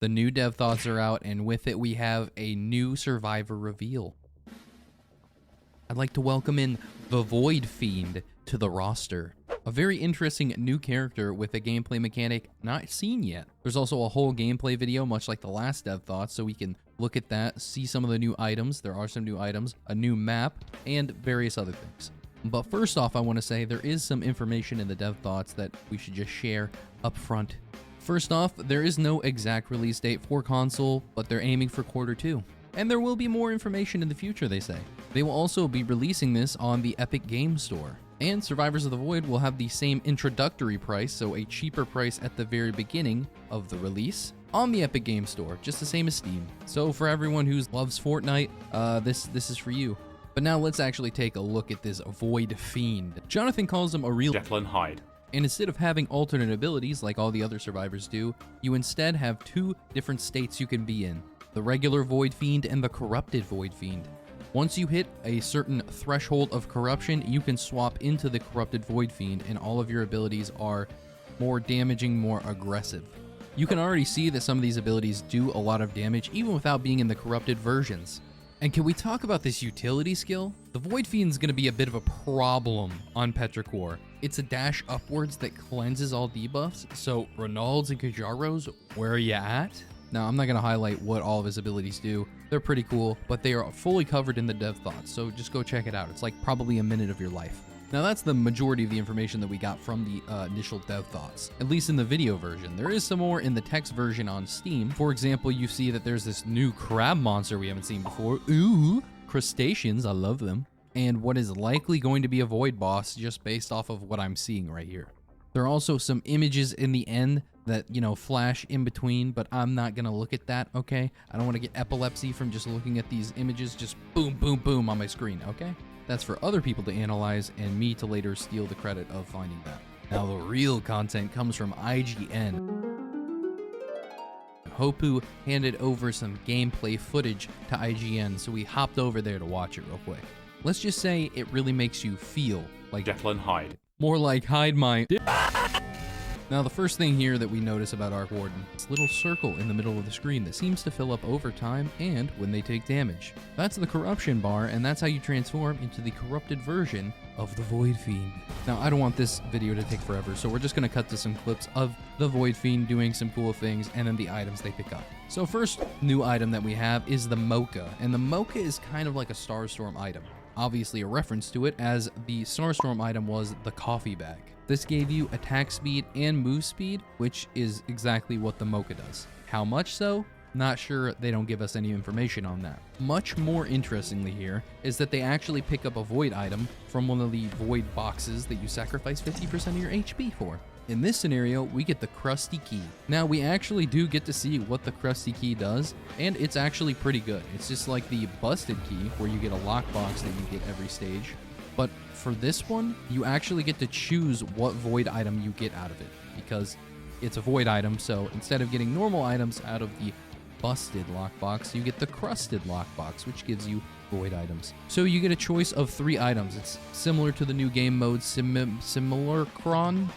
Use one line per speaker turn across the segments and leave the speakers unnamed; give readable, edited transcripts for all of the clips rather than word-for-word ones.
The new dev thoughts are out, and with it we have a new survivor reveal. I'd like to welcome in the Void Fiend to the roster. A very interesting new character with a gameplay mechanic not seen yet. There's also a whole gameplay video, much like the last dev thoughts, so we can look at that, see some of the new items. There are some new items, a new map, and various other things. But first off, I want to say there is some information in the dev thoughts that we should just share up front. First off, there is no exact release date for console, but they're aiming for Q2. And there will be more information in the future, they say. They will also be releasing this on the Epic Games Store. And Survivors of the Void will have the same introductory price, so a cheaper price at the very beginning of the release on the Epic Games Store, just the same as Steam. So for everyone who loves Fortnite, this is for you. But now let's actually take a look at this Void Fiend. Jonathan calls him a real
Jekyll and Hyde.
And instead of having alternate abilities like all the other survivors do, you instead have two different states you can be in. The regular Void Fiend and the corrupted Void Fiend. Once you hit a certain threshold of corruption, you can swap into the corrupted Void Fiend and all of your abilities are more damaging, more aggressive. You can already see that some of these abilities do a lot of damage even without being in the corrupted versions. And can we talk about this utility skill? The Void Fiend's gonna be a bit of a problem on Petrichor. It's a dash upwards that cleanses all debuffs, so Ronalds and Kajaros, where are you at? Now, I'm not gonna highlight what all of his abilities do. They're pretty cool, but they are fully covered in the dev thoughts, so just go check it out. It's like probably a minute of your life. Now that's the majority of the information that we got from the initial dev thoughts, at least in the video version. There is some more in the text version on Steam. For example, you see that there's this new crab monster we haven't seen before. Ooh, crustaceans, I love them. And what is likely going to be a void boss just based off of what I'm seeing right here. There are also some images in the end that, you know, flash in between, but I'm not gonna look at that, okay? I don't wanna get epilepsy from just looking at these images just boom, boom, boom on my screen, okay? That's for other people to analyze and me to later steal the credit of finding that. Now the real content comes from IGN. Hopoo handed over some gameplay footage to IGN, so we hopped over there to watch it real quick. Let's just say it really makes you feel like
Jekyll and Hyde.
More like hide my... Now, the first thing here that we notice about Arc Warden is a little circle in the middle of the screen that seems to fill up over time and when they take damage. That's the corruption bar, and that's how you transform into the corrupted version of the Void Fiend. Now, I don't want this video to take forever, so we're just going to cut to some clips of the Void Fiend doing some cool things and then the items they pick up. So first new item that we have is the Mocha, and the Mocha is kind of like a Starstorm item. Obviously a reference to it, as the Starstorm item was the coffee bag. This gave you attack speed and move speed, which is exactly what the Mocha does. How much so? Not sure, they don't give us any information on that. Much more interestingly here is that they actually pick up a void item from one of the void boxes that you sacrifice 50% of your HP for. In this scenario, we get the Crusty Key. Now, we actually do get to see what the Crusty Key does, and it's actually pretty good. It's just like the Busted Key, where you get a lockbox that you get every stage. But for this one, you actually get to choose what void item you get out of it, because it's a void item, so instead of getting normal items out of the Busted lockbox, you get the Crusted lockbox, which gives you void items. So you get a choice of 3 items. It's similar to the new game mode Simulacron.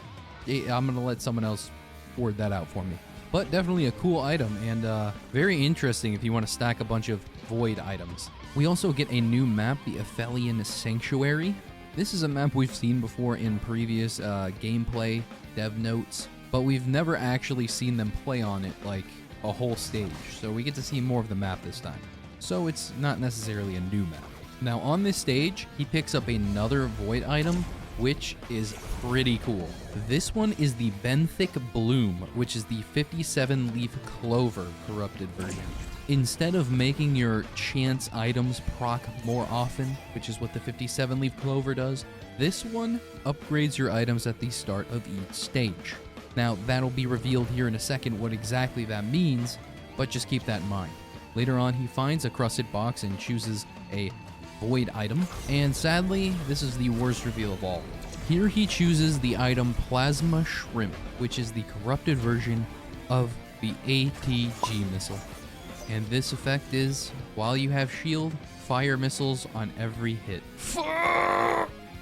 I'm gonna let someone else word that out for me. But definitely a cool item, and very interesting if you want to stack a bunch of void items. We also get a new map, the Aphelion Sanctuary. This is a map we've seen before in previous gameplay dev notes, but we've never actually seen them play on it like a whole stage. So we get to see more of the map this time. So it's not necessarily a new map. Now on this stage, he picks up another void item, which is pretty cool. This one is the Benthic Bloom, which is the 57-leaf clover corrupted version. Instead of making your chance items proc more often, which is what the 57-leaf clover does, this one upgrades your items at the start of each stage. Now, that'll be revealed here in a second what exactly that means, but just keep that in mind. Later on, he finds a crusted box and chooses a void item, and sadly, this is the worst reveal of all. Here he chooses the item Plasma Shrimp, which is the corrupted version of the ATG missile. And this effect is, while you have shield, fire missiles on every hit.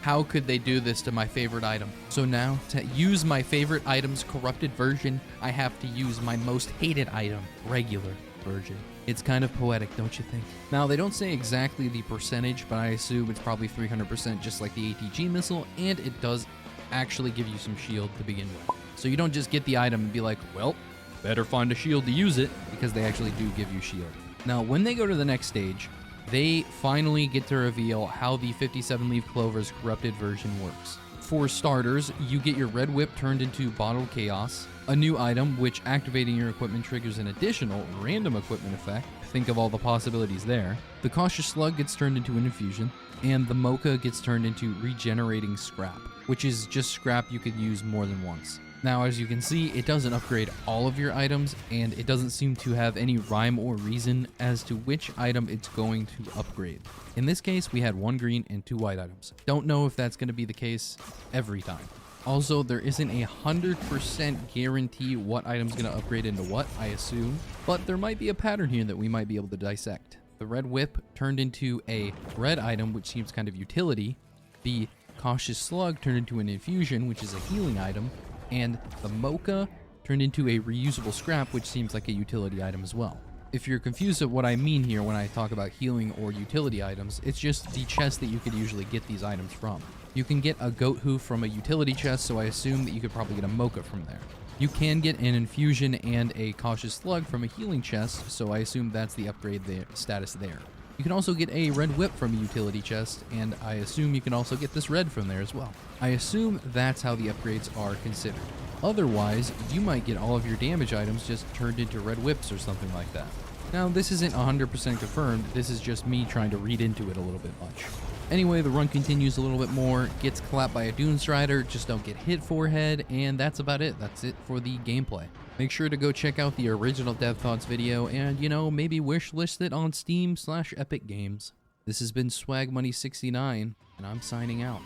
How could they do this to my favorite item? So now, to use my favorite item's corrupted version, I have to use my most hated item, regular version. It's kind of poetic, don't you think? Now, they don't say exactly the percentage, but I assume it's probably 300% just like the ATG missile, and it does actually give you some shield to begin with. So you don't just get the item and be like, well, better find a shield to use it, because they actually do give you shield. Now, when they go to the next stage, they finally get to reveal how the 57 Leaf Clover's corrupted version works. For starters, you get your red whip turned into bottled chaos, a new item which activating your equipment triggers an additional random equipment effect. Think of all the possibilities there. The cautious slug gets turned into an infusion, and the mocha gets turned into regenerating scrap, which is just scrap you could use more than once. Now, as you can see, it doesn't upgrade all of your items, and it doesn't seem to have any rhyme or reason as to which item it's going to upgrade. In this case, we had 1 green and 2 white items. Don't know if that's going to be the case every time. Also, there isn't a 100% guarantee what item's going to upgrade into what, I assume, but there might be a pattern here that we might be able to dissect. The red whip turned into a red item, which seems kind of utility. The cautious slug turned into an infusion, which is a healing item. And the mocha turned into a reusable scrap, which seems like a utility item as well. If you're confused at what I mean here when I talk about healing or utility items, it's just the chest that you could usually get these items from. You can get a goat hoof from a utility chest, so I assume that you could probably get a mocha from there. You can get an infusion and a cautious slug from a healing chest, so I assume that's the upgrade status there. You can also get a red whip from a utility chest, and I assume you can also get this red from there as well. I assume that's how the upgrades are considered. Otherwise, you might get all of your damage items just turned into red whips or something like that. Now, this isn't 100% confirmed, this is just me trying to read into it a little bit much. Anyway, the run continues a little bit more, gets clapped by a Dune Strider, just don't get hit forehead, and that's about it. That's it for the gameplay. Make sure to go check out the original Dev Thoughts video and, maybe wishlist it on Steam/Epic Games. This has been Swag Money 69, and I'm signing out.